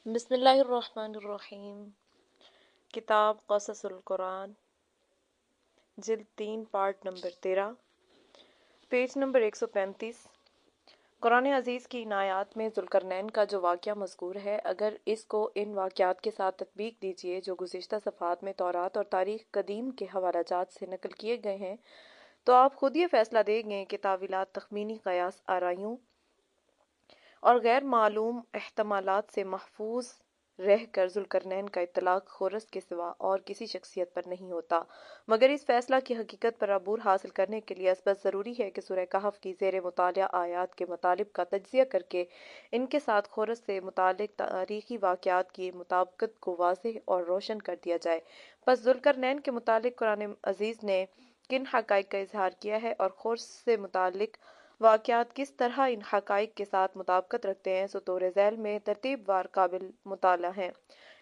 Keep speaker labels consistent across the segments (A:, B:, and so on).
A: بسم اللہ الرحمن الرحیم۔ کتاب قصص القرآن، جلد 3، پارٹ نمبر 13، پیج نمبر 135۔ قرآن عزیز کی ان آیات میں ذوالقرنین کا جو واقعہ مذکور ہے، اگر اس کو ان واقعات کے ساتھ تطبیق دیجئے جو گزشتہ صفحات میں تورات اور تاریخ قدیم کے حوالہ جات سے نقل کیے گئے ہیں، تو آپ خود یہ فیصلہ دیں گے کہ تاویلات، تخمینی قیاس آرائیوں اور غیر معلوم احتمالات سے محفوظ رہ کر ذوالقرنین کا اطلاق خورس کے سوا اور کسی شخصیت پر نہیں ہوتا، مگر اس فیصلہ کی حقیقت پر عبور حاصل کرنے کے لیے اسبت ضروری ہے کہ سورہ کہف کی زیر مطالعہ آیات کے مطالب کا تجزیہ کر کے ان کے ساتھ خورس سے متعلق تاریخی واقعات کی مطابقت کو واضح اور روشن کر دیا جائے۔ پس ذوالقرنین کے متعلق قرآن عزیز نے کن حقائق کا اظہار کیا ہے اور خورس سے متعلق واقعات کس طرح ان حقائق کے ساتھ مطابقت رکھتے ہیں، سو طور ذیل میں ترتیب وار قابل مطالعہ ہیں۔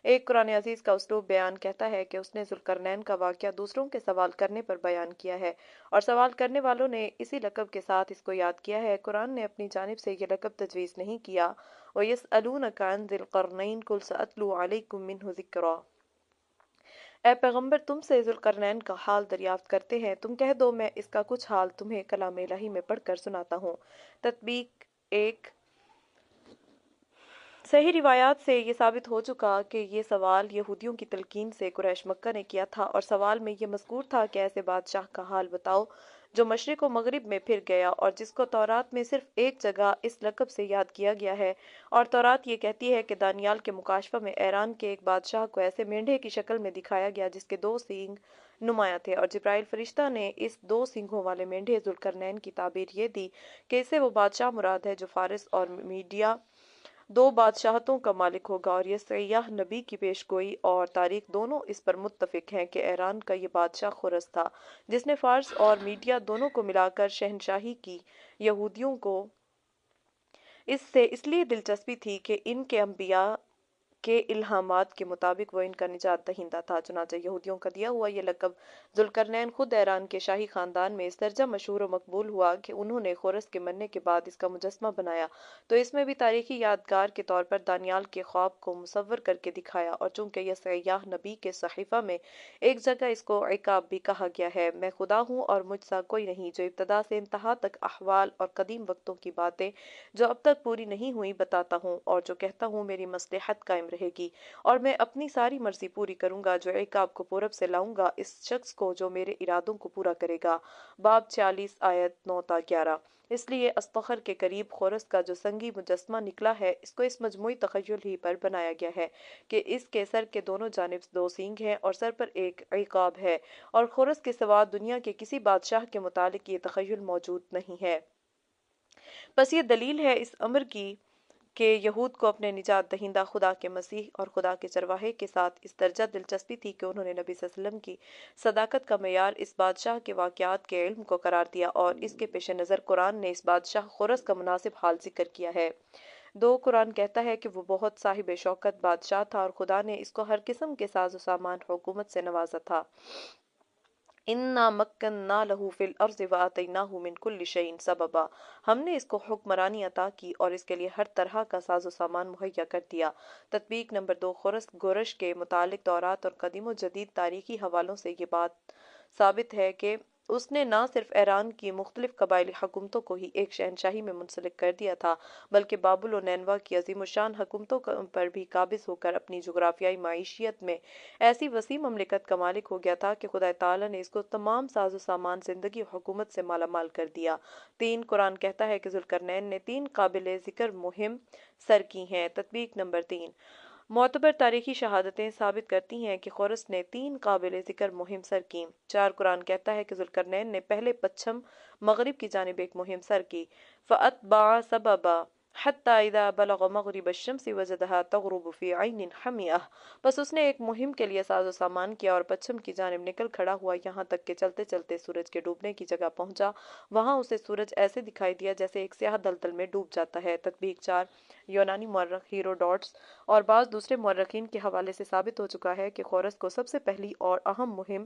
A: ایک قرآن عزیز کا اسلوب بیان کہتا ہے کہ اس نے ذوالقرنین کا واقعہ دوسروں کے سوال کرنے پر بیان کیا ہے، اور سوال کرنے والوں نے اسی لقب کے ساتھ اس کو یاد کیا ہے۔ قرآن نے اپنی جانب سے یہ لقب تجویز نہیں کیا۔ وَيَسْأَلُونَكَ عَنْ ذِي الْقَرْنَيْنِ قُلْ سَأَتْلُو عَلَيْكُم مِّنْهُ ذِكْرًا۔ اے پیغمبر، تم سے ذوالقرنین کا حال دریافت کرتے ہیں، تم کہہ دو میں اس کا کچھ حال تمہیں کلام الہی میں پڑھ کر سناتا ہوں۔ تطبیق 1۔ صحیح روایات سے یہ ثابت ہو چکا کہ یہ سوال یہودیوں کی تلقین سے قریش مکہ نے کیا تھا، اور سوال میں یہ مذکور تھا کہ ایسے بادشاہ کا حال بتاؤ جو مشرق و مغرب میں پھر گیا، اور جس کو تورات میں صرف ایک جگہ اس لقب سے یاد کیا گیا ہے، اور تورات یہ کہتی ہے کہ دانیال کے مکاشفہ میں ایران کے ایک بادشاہ کو ایسے مینڈھے کی شکل میں دکھایا گیا جس کے 2 سینگ نمایاں تھے، اور جبرائیل فرشتہ نے اس 2 سینگوں والے مینڈھے ذوالقرنین کی تعبیر یہ دی کہ اس سے وہ بادشاہ مراد ہے جو فارس اور میڈیا 2 بادشاہتوں کا مالک ہوگا، اور یہ سیاح نبی کی پیش گوئی اور تاریخ دونوں اس پر متفق ہیں کہ ایران کا یہ بادشاہ خرس تھا جس نے فارس اور میڈیا دونوں کو ملا کر شہنشاہی کی۔ یہودیوں کو اس سے اس لیے دلچسپی تھی کہ ان کے انبیاء کے الہامات کے مطابق وہ ان کا نجات دہندہ تھا، چنانچہ یہودیوں کا دیا ہوا یہ لقب ذوالقرنین خود ایران کے شاہی خاندان میں اس درجہ مشہور و مقبول ہوا کہ انہوں نے خورس کے مرنے کے بعد اس کا مجسمہ بنایا، تو اس میں بھی تاریخی یادگار کے طور پر دانیال کے خواب کو مصور کر کے دکھایا، اور چونکہ یہ سیاح نبی کے صحیفہ میں ایک جگہ اس کو عقاب بھی کہا گیا ہے، میں خدا ہوں اور مجھ سا کوئی نہیں جو ابتدا سے انتہا تک احوال اور قدیم وقتوں کی باتیں جو اب تک پوری نہیں ہوئی بتاتا ہوں، اور جو کہتا ہوں میری مصلحت قائم رہے گی، اور میں اپنی ساری مرضی پوری کروں گا، جو عقاب کو پورب سے لاؤں گا اس شخص کو جو میرے ارادوں کو پورا کرے گا۔ باب 46 آیت 9 تا 11۔ اس لیے اصطخر کے قریب خورس کا جو سنگی مجسمہ نکلا ہے، اس کو اس مجموعی تخیل ہی پر بنایا گیا ہے کہ اس کے سر کے دونوں جانب 2 سینگ ہیں اور سر پر ایک عقاب ہے، اور خورس کے سوا دنیا کے کسی بادشاہ کے متعلق یہ تخیل موجود نہیں ہے۔ بس یہ دلیل ہے اس امر کی کہ یہود کو اپنے نجات دہندہ خدا کے مسیح اور خدا کے چرواہے کے ساتھ اس درجہ دلچسپی تھی کہ انہوں نے نبی صلی اللہ علیہ وسلم کی صداقت کا معیار اس بادشاہ کے واقعات کے علم کو قرار دیا، اور اس کے پیش نظر قرآن نے اس بادشاہ خورس کا مناسب حال ذکر کیا ہے۔ 2۔ قرآن کہتا ہے کہ وہ بہت صاحب شوکت بادشاہ تھا، اور خدا نے اس کو ہر قسم کے ساز و سامان حکومت سے نوازا تھا۔ اِنَّا مَكَّنَّا لَهُ فِي الْأَرْضِ وَآتَيْنَاهُ مِنْ كُلِّ شَيْءٍ سَبَبًا۔ ہم نے اس کو حکمرانی عطا کی اور اس کے لیے ہر طرح کا ساز و سامان مہیا کر دیا۔ تطبیق نمبر 2۔ خورس گورش کے متعلق تورات اور قدیم و جدید تاریخی حوالوں سے یہ بات ثابت ہے کہ اس نے نہ صرف ایران کی مختلف قبائلی حکومتوں کو ہی ایک شہنشاہی میں منسلک کر دیا تھا، بلکہ بابل و نینوا کی عظیم الشان حکومتوں پر بھی قابض ہو کر اپنی جغرافیائی معیشیت میں ایسی وسیع مملکت کا مالک ہو گیا تھا کہ خدا تعالیٰ نے اس کو تمام ساز و سامان زندگی و حکومت سے مالا مال کر دیا۔ 3۔ قرآن کہتا ہے کہ ذوالقرنین نے 3 قابل ذکر مہم سر کی ہیں۔ تطبیق نمبر 3۔ معتبر تاریخی شہادتیں ثابت کرتی ہیں کہ خورس نے 3 قابل ذکر مہم سر کی۔ 4۔ قرآن کہتا ہے کہ ذوالقرنین نے پہلے پچھم مغرب کی جانب ایک مہم سر کی، فَأَتْبَعَ سَبَبًا حَتَّى إِذَا بَلَغَ مَغْرِبَ الشَّمْسِ وَجَدَهَا تَغْرُبُ فِي عَيْنٍ حَمِئَةٍ۔ بس اس نے ایک مہم کے لیے ساز و سامان کیا اور پچھم کی جانب نکل کھڑا ہوا، یہاں تک کہ چلتے چلتے سورج کے ڈوبنے کی جگہ پہنچا، وہاں اسے سورج ایسے دکھائی دیا جیسے ایک سیاہ دلدل میں ڈوب جاتا ہے۔ تطبیق 4۔ یونانی مورخ ہیروڈوٹس اور بعض دوسرے مورخین کے حوالے سے ثابت ہو چکا ہے کہ خورس کو سب سے پہلی اور اہم مہم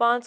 A: 5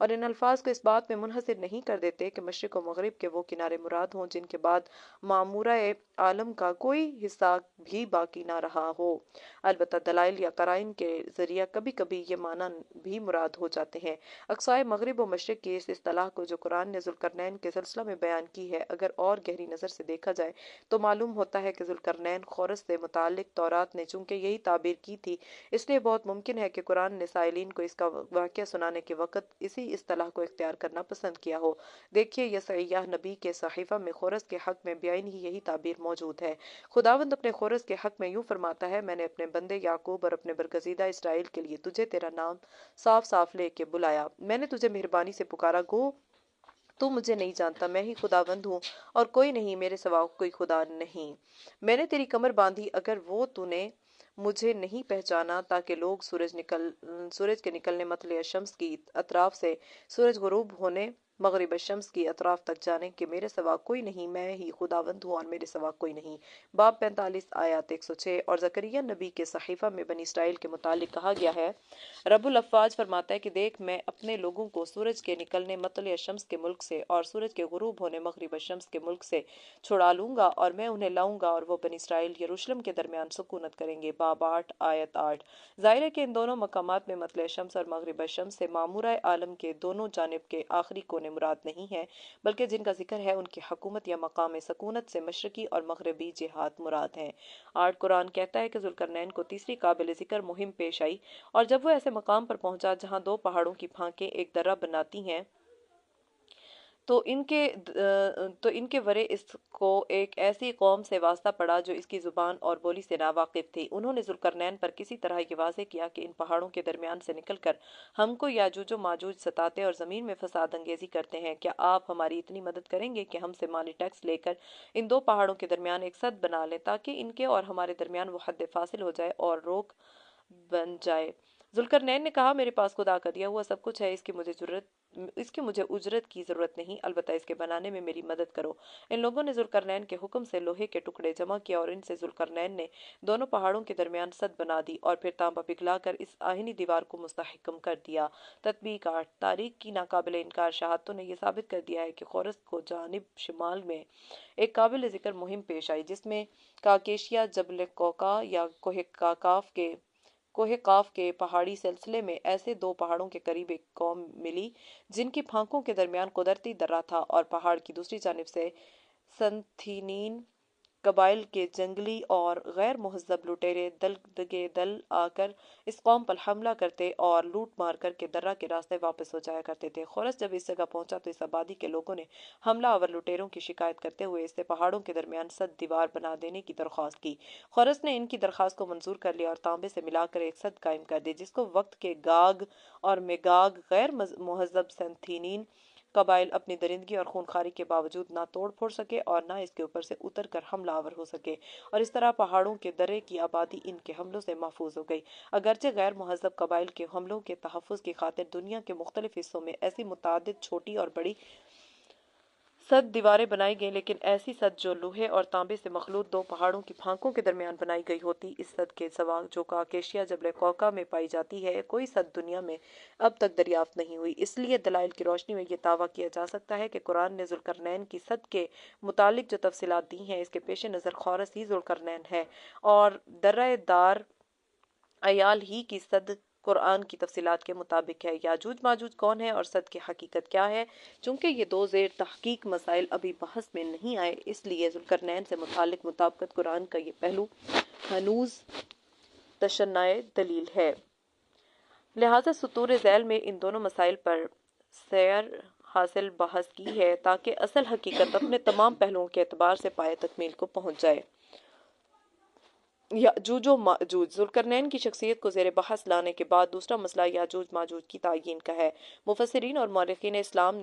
A: اور ان الفاظ کو اس بات میں منحصر نہیں کر دیتے کہ مشرق و مغرب کے وہ کنارے مراد ہوں جن کے بعد معمورہ عالم کا کوئی حصہ بھی باقی نہ رہا ہو۔ البتہ دلائل یا قرائن کے ذریعہ کبھی کبھی یہ معنی بھی مراد ہو جاتے ہیں۔ اقصائے مغرب و مشرق کی اس اصطلاح کو جو قرآن نے ذوالقرنین کے سلسلہ میں بیان کی ہے، اگر اور گہری نظر سے دیکھا جائے تو معلوم ہوتا ہے کہ ذوالقرنین خورس سے متعلق تورات نے چونکہ یہی تعبیر کی تھی، اس لیے بہت ممکن ہے کہ قرآن نے سائلین کو اس کا واقعہ سنانے کے وقت اسی اصطلاح کو اختیار کرنا پسند کیا ہو۔ دیکھیے یسعیاہ نبی کے صحیفہ میں خورس کے حق میں بعین ہی یہی تعبیر موجود ہے۔ خداوند اپنے خورس کے حق میں یوں فرماتا ہے، میں نے اپنے بندے یعقوب اور اپنے برگزیدہ اسرائیل کے لیے تجھے تیرا نام صاف صاف لے کے بلایا، میں نے تجھے مہربانی سے پکارا، گو تو مجھے نہیں جانتا، میں ہی خداوند ہوں اور کوئی نہیں، میرے سوا کوئی خدا نہیں۔ میں نے تیری کمر باندھی اگر وہ تو نے مجھے نہیں پہچانا، تاکہ لوگ سورج کے نکلنے مطلع شمس کی اطراف سے سورج غروب ہونے مغرب الشمس کی اطراف تک جانے کہ میرے سوا کوئی نہیں، میں ہی خداوند ہوں اور میرے سوا کوئی نہیں۔ باب 45 آیات 106۔ اور زکریا نبی کے صحیفہ میں بنی اسرائیل کے متعلق کہا گیا ہے، رب الافواج فرماتا ہے کہ دیکھ میں اپنے لوگوں کو سورج کے نکلنے مطلع شمس کے ملک سے اور سورج کے غروب ہونے مغرب الشمس کے ملک سے چھڑا لوں گا، اور میں انہیں لاؤں گا اور وہ بنی اسرائیل یروشلم کے درمیان سکونت کریں گے۔ باب 8 آیت 8۔ ظاہر ہے کہ ان دونوں مقامات میں مطلع شمس اور مغرب الشمس سے معمورہ عالم کے دونوں جانب کے آخری کونے مراد نہیں ہیں، بلکہ جن کا ذکر ہے ان کی حکومت یا مقام سکونت سے مشرقی اور مغربی جہات مراد ہیں۔ 8 قرآن کہتا ہے کہ ذوالقرنین کو تیسری قابل ذکر مہم پیش آئی، اور جب وہ ایسے مقام پر پہنچا جہاں دو پہاڑوں کی پھانکیں ایک درہ بناتی ہیں تو ان کے ورے اس کو ایک ایسی قوم سے واسطہ پڑا جو اس کی زبان اور بولی سے ناواقف تھی۔ انہوں نے ذوالقرنین پر کسی طرح یہ واضح کیا کہ ان پہاڑوں کے درمیان سے نکل کر ہم کو یاجوج و ماجوج ستاتے اور زمین میں فساد انگیزی کرتے ہیں، کیا آپ ہماری اتنی مدد کریں گے کہ ہم سے مالی ٹیکس لے کر ان دو پہاڑوں کے درمیان ایک سد بنا لیں تاکہ ان کے اور ہمارے درمیان وہ حد فاصل ہو جائے اور روک بن جائے؟ ذوالقرنین نے کہا، میرے پاس خدا کا دیا ہوا سب کچھ ہے، اس کی مجھے اجرت کی ضرورت نہیں، البتہ اس کے بنانے میں میری مدد کرو۔ ان لوگوں نے ذوالقرنین کے حکم سے لوہے کے ٹکڑے جمع کیا اور ان سے ذوالقرنین نے دونوں پہاڑوں کے درمیان سد بنا دی اور پھر تانبا پگھلا کر اس آہنی دیوار کو مستحکم کر دیا۔ تطبیق 8۔ تاریخ کی ناقابل انکار شہادتوں نے یہ ثابت کر دیا ہے کہ خورس کو جانب شمال میں ایک قابل ذکر مہم پیش آئی جس میں کاکیشیا، جبل کوکا یا کوہ قاف کے پہاڑی سلسلے میں ایسے دو پہاڑوں کے قریب ایک قوم ملی جن کی پھانکوں کے درمیان قدرتی درہ تھا، اور پہاڑ کی دوسری جانب سے سنتھینین قبائل کے جنگلی اور غیر مہذب لٹیرے دل دگے دل آ کر اس قوم پر حملہ کرتے اور لوٹ مار کر کے درہ کے راستے واپس ہو جایا کرتے تھے۔ خورس جب اس جگہ پہنچا تو اس آبادی کے لوگوں نے حملہ آور لٹیروں کی شکایت کرتے ہوئے اس سے پہاڑوں کے درمیان سد دیوار بنا دینے کی درخواست کی۔ خورس نے ان کی درخواست کو منظور کر لیا اور تانبے سے ملا کر ایک سد قائم کر دی جس کو وقت کے گاگ اور میگاگ غیر مہذب سنتھینین قبائل اپنی درندگی اور خونخواری کے باوجود نہ توڑ پھوڑ سکے اور نہ اس کے اوپر سے اتر کر حملہ آور ہو سکے، اور اس طرح پہاڑوں کے درے کی آبادی ان کے حملوں سے محفوظ ہو گئی۔ اگرچہ غیر مہذب قبائل کے حملوں کے تحفظ کی خاطر دنیا کے مختلف حصوں میں ایسی متعدد چھوٹی اور بڑی سد دیواریں بنائی گئیں، لیکن ایسی سد جو لوہے اور تانبے سے مخلوط دو پہاڑوں کی پھانکوں کے درمیان بنائی گئی ہوتی، اس سد کے سوا جو کاکیشیا جبل کوکا میں پائی جاتی ہے، کوئی سد دنیا میں اب تک دریافت نہیں ہوئی۔ اس لیے دلائل کی روشنی میں یہ دعویٰ کیا جا سکتا ہے کہ قرآن نے ذوالقرنین کی سد کے متعلق جو تفصیلات دی ہیں، اس کے پیش نظر خورس ہی ذوالقرنین ہے، اور درہ دار ایال ہی کی سد قرآن کی تفصیلات کے مطابق ہے۔ یاجوج ماجوج کون ہے اور سد کی حقیقت کیا ہے؟ چونکہ یہ دو زیر تحقیق مسائل ابھی بحث میں نہیں آئے، اس لیے ذوالقرنین سے متعلق مطابقت قرآن کا یہ پہلو ہنوز تشنّع دلیل ہے۔ لہٰذا سطور ذیل میں ان دونوں مسائل پر سیر حاصل بحث کی ہے تاکہ اصل حقیقت اپنے تمام پہلوؤں کے اعتبار سے پایۂ تکمیل کو پہنچ جائے۔ یاجوج و ماجوج۔ ذوالقرنین کی شخصیت کو زیر بحث لانے کے بعد دوسرا مسئلہ یاجوج ماجوج کی تعیین کا ہے۔ مفسرین اور مورخین اسلام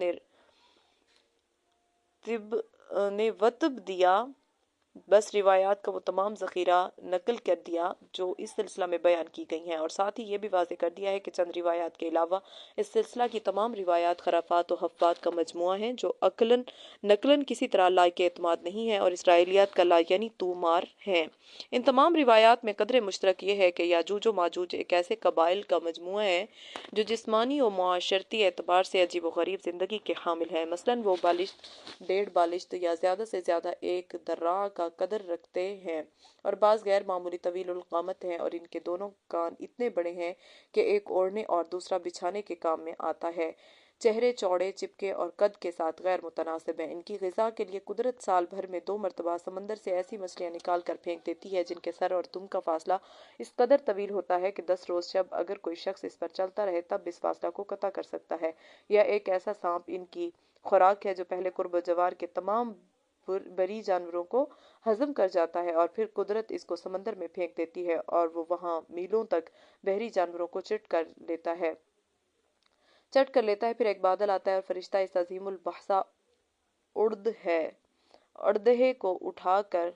A: نے وطب دیا بس روایات کا وہ تمام ذخیرہ نقل کر دیا جو اس سلسلہ میں بیان کی گئی ہیں، اور ساتھ ہی یہ بھی واضح کر دیا ہے کہ چند روایات کے علاوہ اس سلسلہ کی تمام روایات خرافات و حفوات کا مجموعہ ہیں جو عقلاً نقلاً کسی طرح لائق اعتماد نہیں ہیں اور اسرائیلیات کا لا یعنی تو مار ہیں۔ ان تمام روایات میں قدر مشترک یہ ہے کہ یاجوج و ماجوج ایک ایسے قبائل کا مجموعہ ہے جو جسمانی و معاشرتی اعتبار سے عجیب و غریب زندگی کے حامل ہیں۔ مثلاً وہ بالشت، 1.5 بالشت یا زیادہ سے زیادہ ایک ذراع کا قدر رکھتے ہیں، اور بعض غیر معمولی طویل القامت ہیں، اور ان کے دونوں کان اتنے بڑے ہیں کہ ایک اوڑھنے اور دوسرا بچھانے کے کام میں آتا ہے۔ چہرے چوڑے، چپکے اور قد کے ساتھ غیر متناسب ہیں۔ ان کی غذا کے لیے قدرت سال بھر میں 2 مرتبہ سمندر سے ایسی مچھلیاں نکال کر پھینک دیتی ہے جن کے سر اور دم کا فاصلہ اس قدر طویل ہوتا ہے کہ 10 روز شب اگر کوئی شخص اس پر چلتا رہے تب اس فاصلہ کو قطع کر سکتا ہے۔ یا ایک ایسا سانپ ان کی خوراک ہے جو پہلے قرب و جوار کے تمام بری جانوروں کو ہضم کر جاتا ہے اور پھر قدرت اس کو سمندر میں پھینک دیتی ہے اور وہ وہاں میلوں تک بحری جانوروں کو چٹ کر لیتا ہے۔ پھر ایک بادل آتا ہے اور فرشتہ اس عظیم البحثہ اڑدھے کو اٹھا کر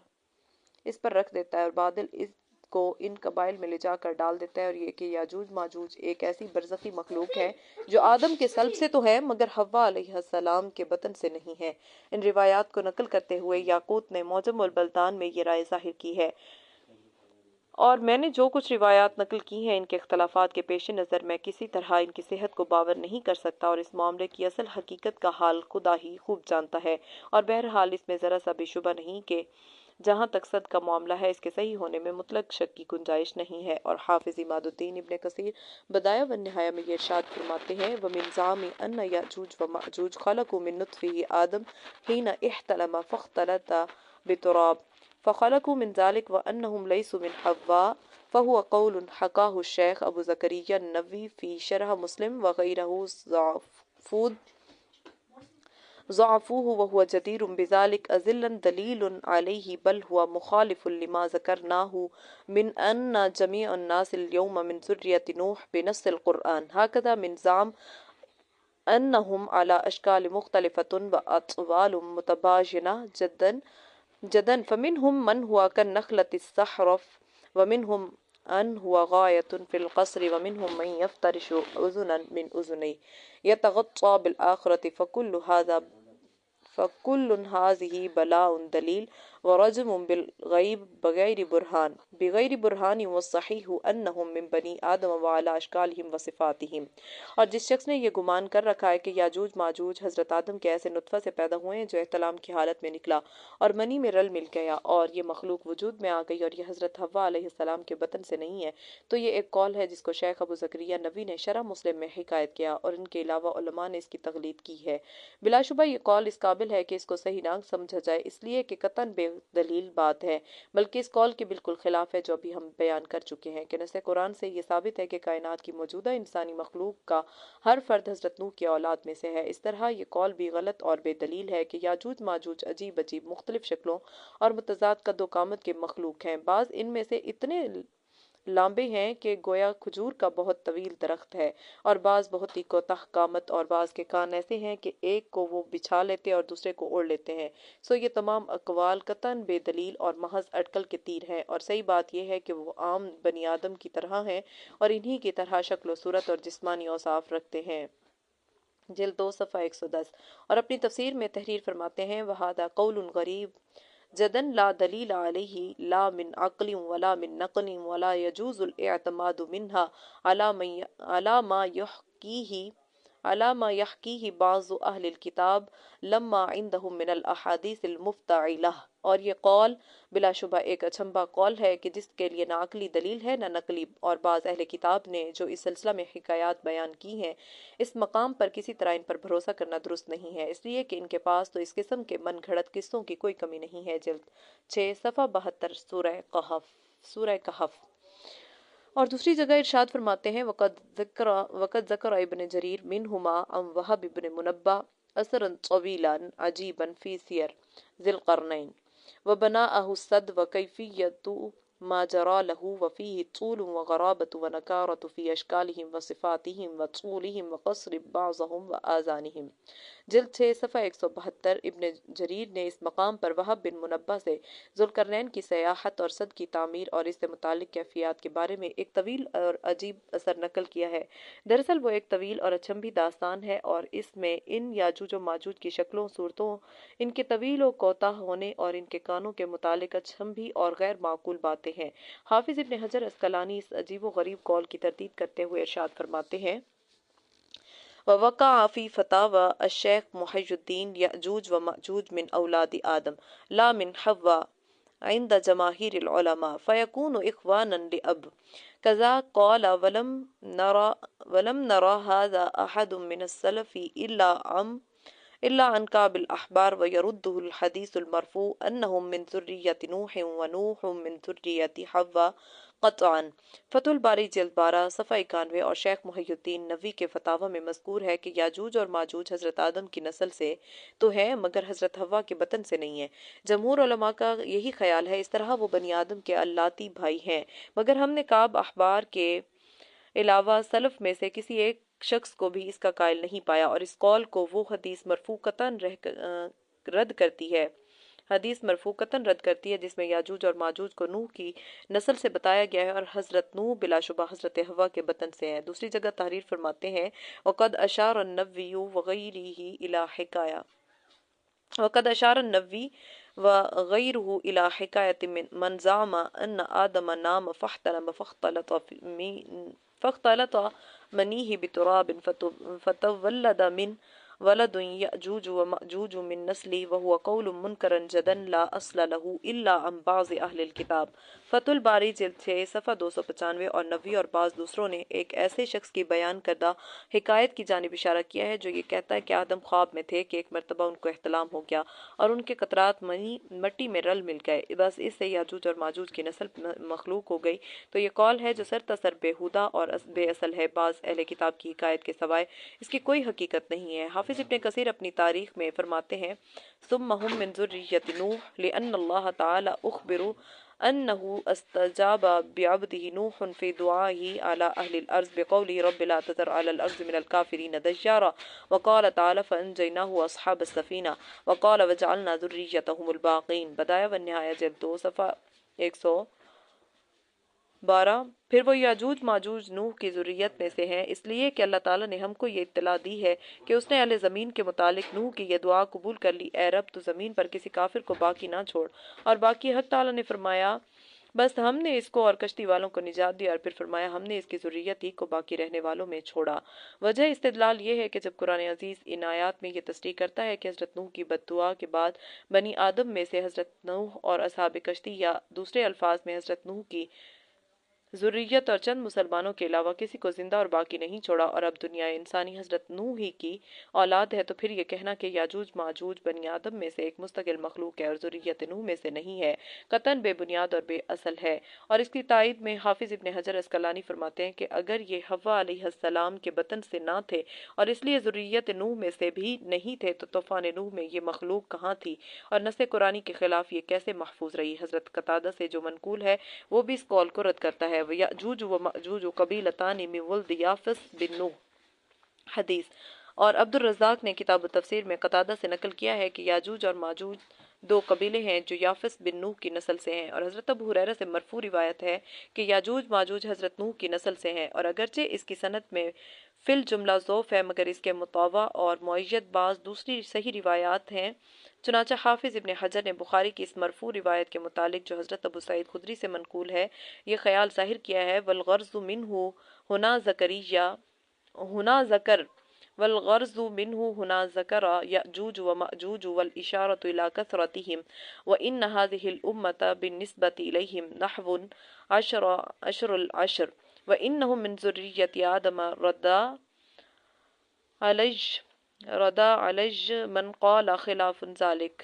A: اس پر رکھ دیتا ہے، اور بادل اس کو ان قبائل میں لے جا کر ڈال دیتا ہے۔ اور یہ کہ یاجوج ماجوج ایک ایسی برزخی مخلوق ہے جو آدم کے سلب سے تو ہے مگر حوا علیہ السلام کے بطن سے نہیں ہے۔ ان روایات کو نقل کرتے ہوئے یاقوت نے معجم البلدان میں یہ رائے ظاہر کی ہے، اور میں نے جو کچھ روایات نقل کی ہیں ان کے اختلافات کے پیش نظر میں کسی طرح ان کی صحت کو باور نہیں کر سکتا، اور اس معاملے کی اصل حقیقت کا حال خدا ہی خوب جانتا ہے۔ اور بہرحال اس میں ذرا سا بھی شبہ نہیں کہ جہاں تک صد کا معاملہ ہے اس کے صحیح ہونے میں مطلق شک کی گنجائش نہیں ہے۔ اور حافظ عماد الدین ابن کثیر بدایع والنہایہ میں یہ ارشاد فرماتے ہیں وَمِن زَعْمِ أَنَّ يَأْجُوجَ وَمَأْجُوجَ خَلَقُوا مِن نُطْفَةٍ آدَمَ حِينَ احْتَلَمَ فَاخْتَلَطَ بِتُرَابٍ فخلقوا من ذلك وأنهم ليسوا من حواء فهو قول حكاه الشيخ أبو زكريا النووي في شرح مسلم وغيره ضعفوه وهو جدير بذلك أذلا دليل عليه بل هو مخالف لما ذكرناه من أن جميع الناس اليوم من ذرية نوح بنص القرآن هكذا من زعم أنهم على أشكال مختلفة وأطوال متباينة جدا فمنهم من هو كالنخلة الصحرف ومنهم أن هو غاية في القصر ومنهم من يفترش أذنا من أذنيه يتغطى بالآخرة فكل هذه بلاء دليل ورجم بالغيب بغير برهان والصحيح أنهم من بني آدم وعلى أشكالهم وصفاتهم۔ اور جس شخص نے یہ گمان کر رکھا ہے کہ یاجوج ماجوج حضرت آدم کے ایسے نطفہ سے پیدا ہوئے ہیں جو احتلام کی حالت میں نکلا اور منی میں رل مل گیا اور یہ مخلوق وجود میں آ گئی اور یہ حضرت حوا علیہ السلام کے بطن سے نہیں ہے، تو یہ ایک قول ہے جس کو شیخ ابو زکریا نووی نے شرح مسلم میں حکایت کیا اور ان کے علاوہ علماء نے اس کی تقلید کی ہے۔ بلا شبہ یہ قول اس قابل ہے کہ اس کو صحیح نہ سمجھا جائے اس لیے کہ قطعاً بے دلیل بات ہے، بلکہ اس قول کے بالکل خلاف ہے جو ابھی ہم بیان کر چکے ہیں کہ نص قرآن سے یہ ثابت ہے کہ کائنات کی موجودہ انسانی مخلوق کا ہر فرد حضرت نوح کی اولاد میں سے ہے۔ اس طرح یہ قول بھی غلط اور بے دلیل ہے کہ یاجوج ماجوج عجیب عجیب مختلف شکلوں اور متضاد قد و قامت کے مخلوق ہیں، بعض ان میں سے اتنے لامبے ہیں کہ گویا کھجور کا بہت طویل درخت ہے، اور بعض بہت ہی کوتاہ قامت، اور بعض کے کان ایسے ہیں کہ ایک کو وہ بچھا لیتے اور دوسرے کو اوڑھ لیتے ہیں۔ سو یہ تمام اقوال قطعاً بے دلیل اور محض اٹکل کے تیر ہیں، اور صحیح بات یہ ہے کہ وہ عام بنی آدم کی طرح ہیں اور انہی کی طرح شکل و صورت اور جسمانی اوصاف رکھتے ہیں۔ جلد 2 صفحہ 110۔ اور اپنی تفسیر میں تحریر فرماتے ہیں وَهَذَا قَوْلٌ غَرِيبٌ جدًا لا دلیل علیہ لا من عقل ولا من نقل ولا يجوز الاعتماد منها على ما يحكيه بعض اہل الكتاب لما عندهم من الاحاديث المفتعلہ۔ اور یہ قول بلا شبہ ایک اچھمبا قول ہے کہ جس کے لیے نہ عقلی دلیل ہے نہ نقلی، اور بعض اہل کتاب نے جو اس سلسلہ میں حکایات بیان کی ہیں اس مقام پر کسی طرح ان پر بھروسہ کرنا درست نہیں ہے، اس لیے کہ ان کے پاس تو اس قسم کے من گھڑت قصوں کی کوئی کمی نہیں ہے۔ جلد 6 صفحہ 72 سورہ کہف۔ اور دوسری جگہ ارشاد فرماتے ہیں وقد ذکر ابن جریر منہما عن وہب ابن منبہ اثرا طویلا عجیبا فی سیر ذی القرنین وبناءہ السد وکیفیت ما جرى له وفيه طول وغرابة ونكارة في أشكالهم وصفاتهم وطولهم وقصر بعضهم وآذانهم۔ جلد 6 صفحہ 172۔ ابن جریر نے اس مقام پر وہب بن منبہ سے ذوالقرنین کی سیاحت اور صد کی تعمیر اور اس سے متعلق کیفیات کے بارے میں ایک طویل اور عجیب اثر نقل کیا ہے۔ دراصل وہ ایک طویل اور اچنبھی داستان ہے اور اس میں ان یاجوج و ماجوج کی شکلوں، صورتوں، ان کے طویل و کوتاہ ہونے اور ان کے کانوں کے متعلق اچنبھی اور غیر معقول باتیں ہیں۔ حافظ ابن حجر عسقلانی اس عجیب و غریب قول کی تردید کرتے ہوئے ارشاد فرماتے ہیں: ووقع في فتاوى الشيخ محي الدين يأجوج ومأجوج من أولاد آدم لا من حواء عند جماهير العلماء فيكون إخوانا لأب كذا قال ولم نرى هذا أحد من السلف إلا عن كعب الأحبار ويرده الحديث المرفوع أنهم من ذرية نوح ونوح من ذرية حواء قطعا۔ فتح الباری جلد 12 صفحہ 91 اور شیخ محی الدین نووی کے فتاوی میں مذکور ہے کہ یاجوج اور ماجوج حضرت آدم کی نسل سے تو ہیں مگر حضرت حوا کے بطن سے نہیں ہیں۔ جمہور علماء کا یہی خیال ہے، اس طرح وہ بنی آدم کے اللاتی بھائی ہیں، مگر ہم نے کعب احبار کے علاوہ سلف میں سے کسی ایک شخص کو بھی اس کا قائل نہیں پایا، اور اس قول کو وہ حدیث مرفوع قطعاً رد کرتی ہے جس میں یاجوج اور ماجوج کو نوح کی نسل سے بتایا گیا ہے اور حضرت نوح بلا شبہ حضرت حوا کے بطن سے ہیں۔ دوسری جگہ تحریر فرماتے ہیں: وقد اشار النووی إلى حكاية من زعم أن آدم نام فاحتلم فاختلط منيه بتراب فتولد من ولد يأجوج ومأجوج من نسلی وهو قول منکر جدا لا اصل له الا عن بعض اہل الکتاب۔ فتح الباری جلد 6 صفحہ 295 اور نووی اور بعض دوسروں نے ایک ایسے شخص کی بیان کردہ حکایت کی جانب اشارہ کیا ہے جو یہ کہتا ہے کہ آدم خواب میں تھے کہ ایک مرتبہ ان کو احتلام ہو گیا اور ان کے قطرات مٹی میں رل مل گئے، بس اس سے یاجوج اور ماجوج کی نسل مخلوق ہو گئی۔ تو یہ قول ہے جو سرتاسر بےہودہ اور بے اصل ہے، بعض اہل کتاب کی حکایت کے سوائے اس کی کوئی حقیقت نہیں ہے۔ حافظ ابن کثیر اپنی تاریخ میں فرماتے ہیں: ثم هم من ذریة نوح لأن الله تعالی اخبر أنه استجاب بعبده نوح في دعائه على أهل الأرض بقوله رب لا تذر على الأرض من الكافرين ديارا، وقال تعالى فأنجيناه وأصحاب السفينة، وقال وجعلنا ذريتهم الباقين۔ بدایہ والنہایہ جلد 2 صفحہ 112۔ پھر وہ یاجوج ماجوج نوح کی ذریت میں سے ہیں، اس لیے کہ اللہ تعالیٰ نے ہم کو یہ اطلاع دی ہے کہ اس نے اہل زمین کے متعلق نوح کی یہ دعا قبول کر لی: اے رب تو زمین پر کسی کافر کو باقی نہ چھوڑ، اور باقی حق تعالیٰ نے فرمایا بس ہم نے اس کو اور کشتی والوں کو نجات دی، اور پھر فرمایا ہم نے اس کی ذریت ہی کو باقی رہنے والوں میں چھوڑا۔ وجہ استدلال یہ ہے کہ جب قرآن عزیز ان آیات میں یہ تصریح کرتا ہے کہ حضرت نوح کی بد دعا کے بعد بنی آدم میں سے حضرت نوح اور اصحاب کشتی، یا دوسرے الفاظ میں حضرت نوح کی ذریت اور چند مسلمانوں کے علاوہ کسی کو زندہ اور باقی نہیں چھوڑا، اور اب دنیا انسانی حضرت نوح ہی کی اولاد ہے، تو پھر یہ کہنا کہ یاجوج ماجوج بنی آدم میں سے ایک مستقل مخلوق ہے اور ذریت نوح میں سے نہیں ہے، قطعاً بے بنیاد اور بے اصل ہے۔ اور اس کی تائید میں حافظ ابن حجر عسقلانی فرماتے ہیں کہ اگر یہ حوا علیہ السلام کے بطن سے نہ تھے اور اس لیے ذریت نوح میں سے بھی نہیں تھے تو طوفان نوح میں یہ مخلوق کہاں تھی اور نص قرآنی کے خلاف یہ کیسے محفوظ رہی؟ حضرت قتادہ سے جو منقول ہے وہ بھی اس قول کو رد کرتا ہے: یأجوج و مأجوج قبیلتان من ولد یافس بن نوح۔ حدیث۔ اور عبد الرزاق نے کتاب التفسیر میں قتادہ سے نقل کیا ہے کہ یاجوج اور ماجوج دو قبیلے ہیں جو یافس بن نوح کی نسل سے ہیں، اور حضرت ابو ہریرہ سے مرفوع روایت ہے کہ یاجوج ماجوج حضرت نوح کی نسل سے ہیں، اور اگرچہ اس کی سند میں فی الجملہ ضعف ہے مگر اس کے مطوع اور معید بعض دوسری صحیح روایات ہیں۔ چنانچہ حافظ ابن حجر نے بخاری کی اس مرفوع روایت کے متعلق جو حضرت ابو سعید خدری سے منقول ہے یہ خیال ظاہر کیا ہے: والغرض منہ ہنا زکریہ ہنا ذکر والغرض منہ ہنا ذکر یأجوج ومأجوج والاشارۃ الی کثرتہم وان هذه الامۃ بالنسبۃ الیہم نحو عشر العشر وانہم من ذریۃ آدم ردا علیج من قال خلاف ذلك